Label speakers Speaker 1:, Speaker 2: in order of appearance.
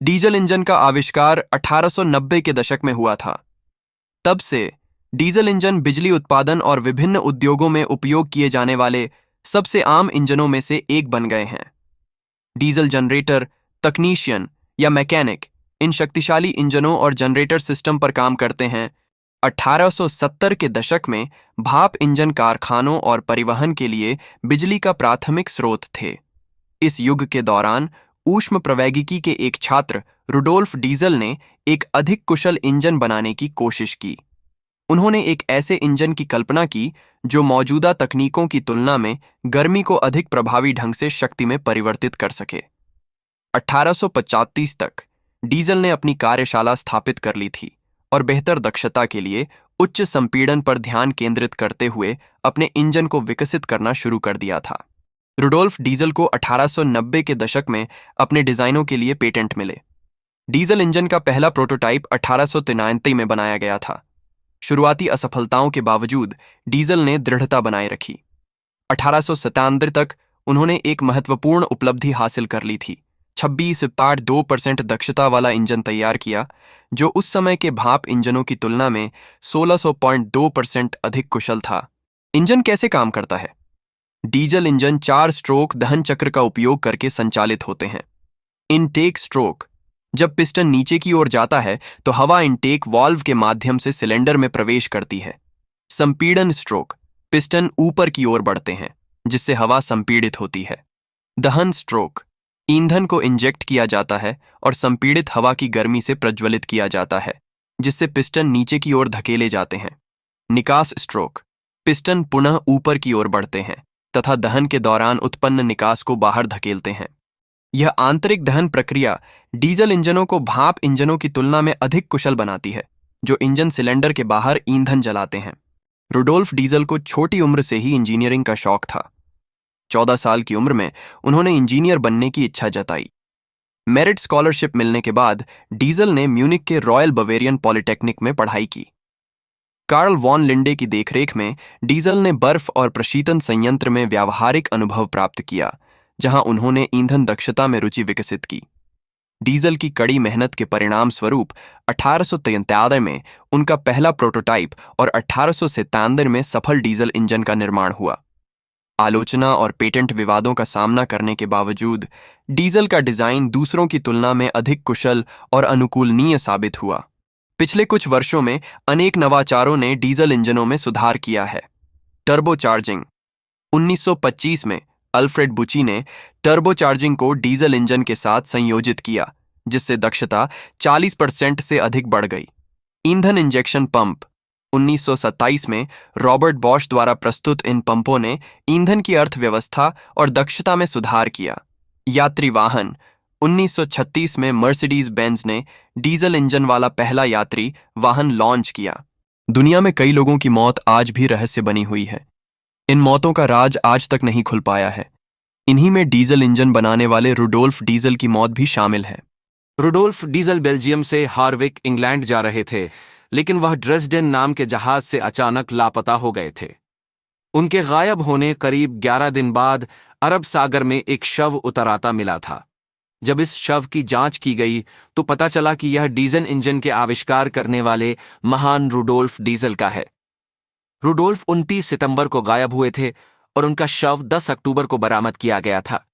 Speaker 1: Diesel engine का आविष्कार 1890 के दशक में हुआ था। तब से डीजल इंजन बिजली उत्पादन और विभिन्न उद्योगों में उपयोग किए जाने वाले सबसे आम इंजनों में से एक बन गए हैं। डीजल जनरेटर, तकनीशियन या मैकेनिक इन शक्तिशाली इंजनों और जनरेटर सिस्टम पर काम करते हैं। 1870 के दशक में भाप इंजन कारखानों और परिवहन के लिए बिजली का प्राथमिक स्रोत थे। इस युग के दौरान ऊष्म प्रवैगिकी के एक छात्र रुडोल्फ डीजल ने एक अधिक कुशल इंजन बनाने की कोशिश की। उन्होंने एक ऐसे इंजन की कल्पना की जो मौजूदा तकनीकों की तुलना में गर्मी को अधिक प्रभावी ढंग से शक्ति में परिवर्तित कर सके। 1835 तक डीजल ने अपनी कार्यशाला स्थापित कर ली थी और बेहतर दक्षता के लिए उच्च संपीड़न पर ध्यान केंद्रित करते हुए अपने इंजन को विकसित करना शुरू कर दिया था। रुडोल्फ डीजल को 1890 के दशक में अपने डिजाइनों के लिए पेटेंट मिले। डीजल इंजन का पहला प्रोटोटाइप 1893 में बनाया गया था। शुरुआती असफलताओं के बावजूद डीजल ने दृढ़ता बनाए रखी। 1897 तक उन्होंने एक महत्वपूर्ण उपलब्धि हासिल कर ली थी। 26.2% दक्षता वाला इंजन तैयार किया, जो उस समय के भाप इंजनों की तुलना में 1600.2% अधिक कुशल था। इंजन कैसे काम करता है? डीजल इंजन 4 स्ट्रोक दहन चक्र का उपयोग करके संचालित होते हैं। इनटेक स्ट्रोक: जब पिस्टन नीचे की ओर जाता है तो हवा इनटेक वाल्व के माध्यम से सिलेंडर में प्रवेश करती है। संपीड़न स्ट्रोक: पिस्टन ऊपर की ओर बढ़ते हैं, जिससे हवा संपीड़ित होती है। दहन स्ट्रोक: ईंधन को इंजेक्ट किया जाता है और संपीड़ित हवा की गर्मी से प्रज्वलित किया जाता है, जिससे पिस्टन नीचे की ओर धकेले जाते हैं। निकास स्ट्रोक: पिस्टन पुनः ऊपर की ओर बढ़ते हैं तथा दहन के दौरान उत्पन्न निकास को बाहर धकेलते हैं। यह आंतरिक दहन प्रक्रिया डीजल इंजनों को भाप इंजनों की तुलना में अधिक कुशल बनाती है, जो इंजन सिलेंडर के बाहर ईंधन जलाते हैं। रुडोल्फ डीजल को छोटी उम्र से ही इंजीनियरिंग का शौक था। 14 साल की उम्र में उन्होंने इंजीनियर बनने की इच्छा जताई। मेरिट स्कॉलरशिप मिलने के बाद डीजल ने म्यूनिक के रॉयल बवेरियन पॉलिटेक्निक में पढ़ाई की। कार्ल वॉन लिंडे की देखरेख में डीजल ने बर्फ और प्रशीतन संयंत्र में व्यावहारिक अनुभव प्राप्त किया, जहां उन्होंने ईंधन दक्षता में रुचि विकसित की। डीजल की कड़ी मेहनत के परिणाम स्वरूप 1893 में उनका पहला प्रोटोटाइप और 1897 में सफल डीजल इंजन का निर्माण हुआ। आलोचना और पेटेंट विवादों का सामना करने के बावजूद डीजल का डिजाइन दूसरों की तुलना में अधिक कुशल और अनुकूलनीय साबित हुआ। पिछले कुछ वर्षों में अनेक नवाचारों ने डीजल इंजनों में सुधार किया है। टर्बोचार्जिंग: 1925 में अल्फ्रेड बुची ने टर्बोचार्जिंग को डीजल इंजन के साथ संयोजित किया, जिससे दक्षता 40% से अधिक बढ़ गई। ईंधन इंजेक्शन पंप: 1927 में रॉबर्ट बॉश द्वारा प्रस्तुत इन पंपों ने ईंधन की अर्थव्यवस्था और दक्षता में सुधार किया। यात्री वाहन: 1936 में मर्सिडीज बेंज ने डीजल इंजन वाला पहला यात्री वाहन लॉन्च किया। दुनिया में कई लोगों की मौत आज भी रहस्य बनी हुई है। इन मौतों का राज आज तक नहीं खुल पाया है। इन्हीं में डीजल इंजन बनाने वाले रुडोल्फ डीजल की मौत भी शामिल है।
Speaker 2: रुडोल्फ डीजल बेल्जियम से हार्विक, इंग्लैंड जा रहे थे, लेकिन वह ड्रेसडेन नाम के जहाज से अचानक लापता हो गए थे। उनके गायब होने करीब 11 दिन बाद अरब सागर में एक शव उतर आता मिला था। जब इस शव की जांच की गई तो पता चला कि यह डीजल इंजन के आविष्कार करने वाले महान रुडोल्फ डीजल का है। रुडोल्फ 29 सितंबर को गायब हुए थे और उनका शव 10 अक्टूबर को बरामद किया गया था।